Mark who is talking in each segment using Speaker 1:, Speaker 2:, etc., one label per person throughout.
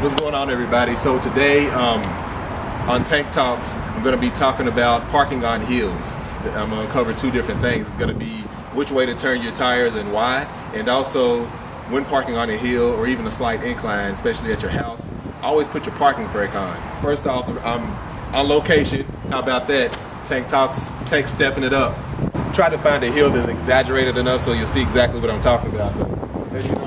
Speaker 1: What's going on, everybody? So today on Tank Talks, I'm going to be talking about parking on hills. I'm going to cover two different things. It's going to be which way to turn your tires and why, and also when parking on a hill or even a slight incline, especially at your house, always put your parking brake on. First off, I'm on location. How about that? Tank Talks, Tank stepping it up. Try to find a hill that's exaggerated enough so you'll see exactly what I'm talking about. So, as you know,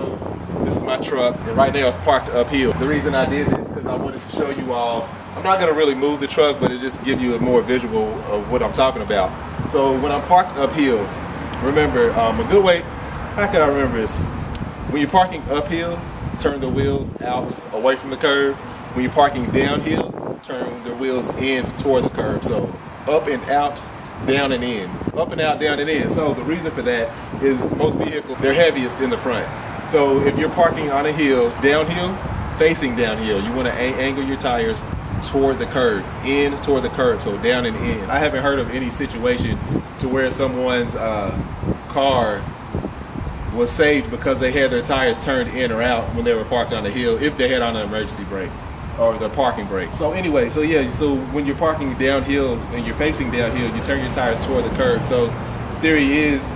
Speaker 1: this is my truck, and right now it's parked uphill. The reason I did this is because I wanted to show you all, I'm not gonna really move the truck, but it just give you a more visual of what I'm talking about. So when I'm parked uphill, remember, a good way, how can I remember this? When you're parking uphill, turn the wheels out away from the curb. When you're parking downhill, turn the wheels in toward the curb. So up and out, down and in. Up and out, down and in. So the reason for that is most vehicles, they're heaviest in the front. So if you're parking on a hill, downhill, facing downhill, you want to angle your tires toward the curb, in toward the curb, so down and in. I haven't heard of any situation to where someone's car was saved because they had their tires turned in or out when they were parked on the hill, if they had on an emergency brake or the parking brake. So anyway, so when you're parking downhill and you're facing downhill, you turn your tires toward the curb. So theory is,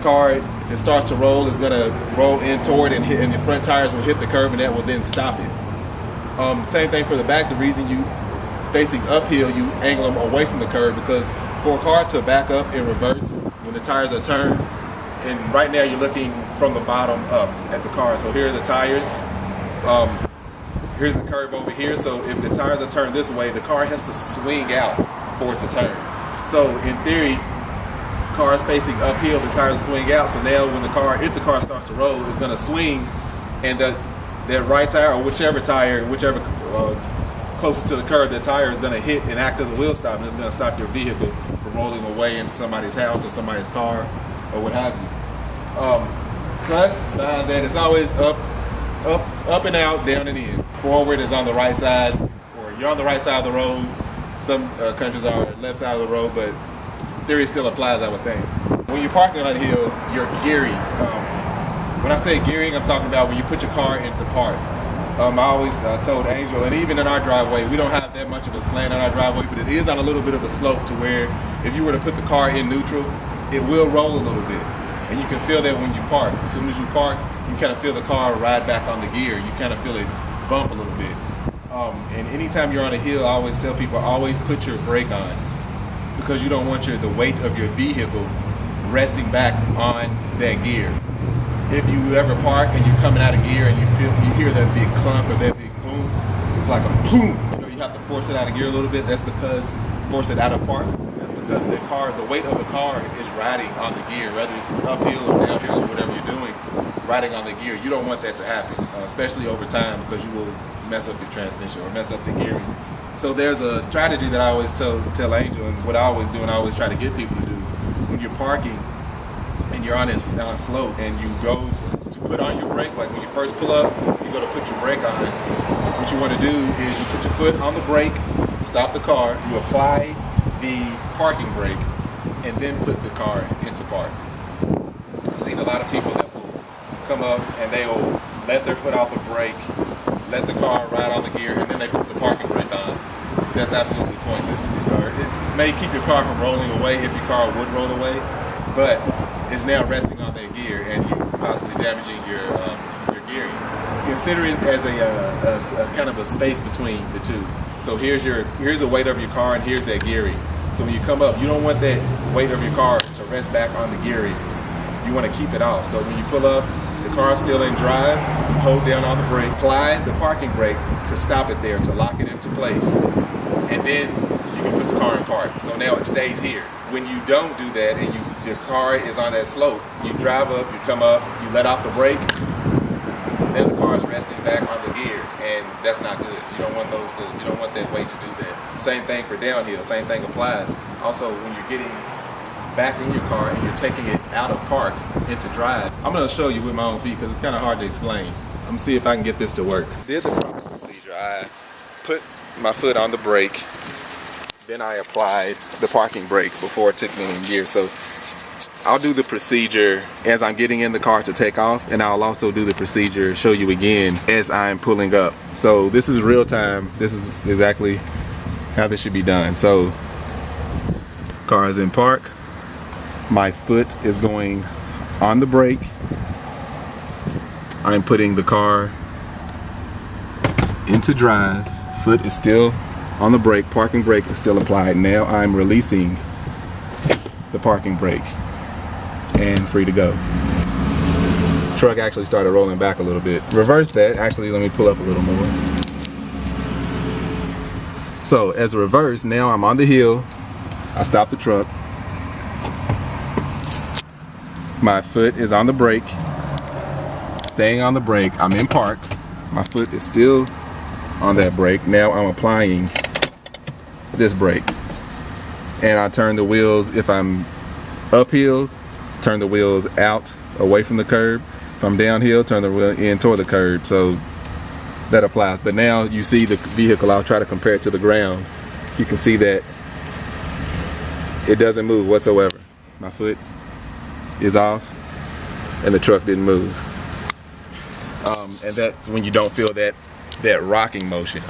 Speaker 1: car, if it starts to roll, it's gonna roll in toward and the front tires will hit the curb, and that will then stop it. Same thing for the back. The reason you facing uphill, you angle them away from the curb, because for a car to back up in reverse when the tires are turned, and right now you're looking from the bottom up at the car. So here are the tires. Here's the curb over here. So if the tires are turned this way, the car has to swing out for it to turn. So in theory, cars facing uphill, the tires swing out. So now when if the car starts to roll, it's gonna swing, and that right tire, or whichever closest to the curb, the tire is gonna hit and act as a wheel stop, and it's gonna stop your vehicle from rolling away into somebody's house or somebody's car or what have you. So that's behind that. It's always up and out, down and in. Forward is on the right side, or you're on the right side of the road. Some countries are left side of the road, but theory still applies, I would think. When you're parking on a hill, you're gearing. When I say gearing, I'm talking about when you put your car into park. I always told Angel, and even in our driveway, we don't have that much of a slant on our driveway, but it is on a little bit of a slope to where if you were to put the car in neutral, it will roll a little bit. And you can feel that when you park. As soon as you park, you kind of feel the car ride back on the gear. You kind of feel it bump a little bit. And anytime you're on a hill, I always tell people, always put your brake on, because you don't want the weight of your vehicle resting back on that gear. If you ever park and you're coming out of gear and you hear that big clunk or that big boom, it's like a boom. You have to force it out of gear a little bit. That's because force it out of park. That's because the weight of the car is riding on the gear, whether it's uphill or downhill or whatever you're doing, riding on the gear. You don't want that to happen, especially over time, because you will mess up your transmission or mess up the gearing. So there's a strategy that I always tell Angel, and what I always do, and I always try to get people to do, when you're parking and you're on a slope and you go to put on your brake, like when you first pull up, you go to put your brake on. What you want to do is you put your foot on the brake, stop the car, you apply the parking brake, and then put the car into park. I've seen a lot of people that will come up and they will let their foot off the brake, let the car ride on the gear, and then they put the parking brake on. That's absolutely pointless. It may keep your car from rolling away if your car would roll away, but it's now resting on that gear and you're possibly damaging your gearing. Consider it as a kind of a space between the two. So here's the weight of your car, and here's that gearing. So when you come up, you don't want that weight of your car to rest back on the gearing. You want to keep it off. So when you pull up, the car's still in drive, you hold down on the brake, apply the parking brake to stop it there, to lock it into place. And then you can put the car in park. So now it stays here. When you don't do that and your car is on that slope, you drive up, you come up, you let off the brake, then the car is resting back on the gear, and that's not good. You don't want that weight to do that. Same thing for downhill, same thing applies. Also, when you're getting back in your car and you're taking it out of park into drive, I'm gonna show you with my own feet because it's kind of hard to explain. I'm gonna see if I can get this to work. Did the proper procedure. I put my foot on the brake, then I applied the parking brake before it took me in gear. So I'll do the procedure as I'm getting in the car to take off, and I'll also do the procedure, show you again, as I'm pulling up. So this is real time. This is exactly how this should be done. So car is in park. My foot is going on the brake. I'm putting the car into drive. Foot is still on the brake. Parking brake is still applied. Now I'm releasing the parking brake and free to go. Truck actually started rolling back a little bit. Reverse that. Actually, let me pull up a little more. So as a reverse, now I'm on the hill. I stop the truck. My foot is on the brake. Staying on the brake. I'm in park. My foot is still on that brake. Now I'm applying this brake. And I turn the wheels, if I'm uphill, turn the wheels out away from the curb. If I'm downhill, turn the wheel in toward the curb. So that applies. But now you see the vehicle, I'll try to compare it to the ground. You can see that it doesn't move whatsoever. My foot is off and the truck didn't move. And that's when you don't feel that rocking motion.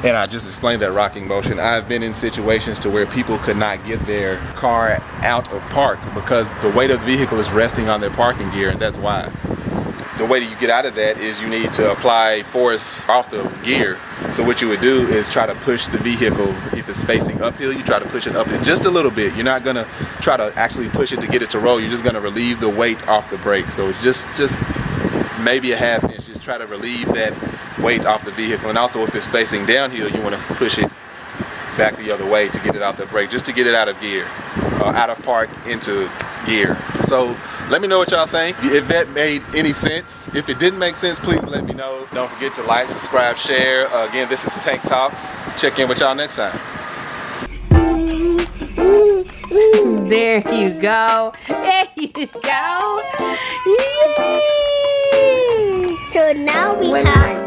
Speaker 1: And I just explained that rocking motion. I've been in situations to where people could not get their car out of park because the weight of the vehicle is resting on their parking gear, and that's why. The way that you get out of that is you need to apply force off the gear. So what you would do is try to push the vehicle. If it's facing uphill, you try to push it up just a little bit. You're not gonna try to actually push it to get it to roll. You're just gonna relieve the weight off the brake. So just maybe a half inch. Just try to relieve that weight off the vehicle. And also if it's facing downhill, you want to push it back the other way to get it out the brake, just to get it out of gear, out of park into gear. So let me know what y'all think, if that made any sense. If it didn't make sense, please let me know. Don't forget to like, subscribe, share. Again, this is Tank Talks. Check in with y'all next time.
Speaker 2: There you go. There you go. Yay!
Speaker 3: So now we have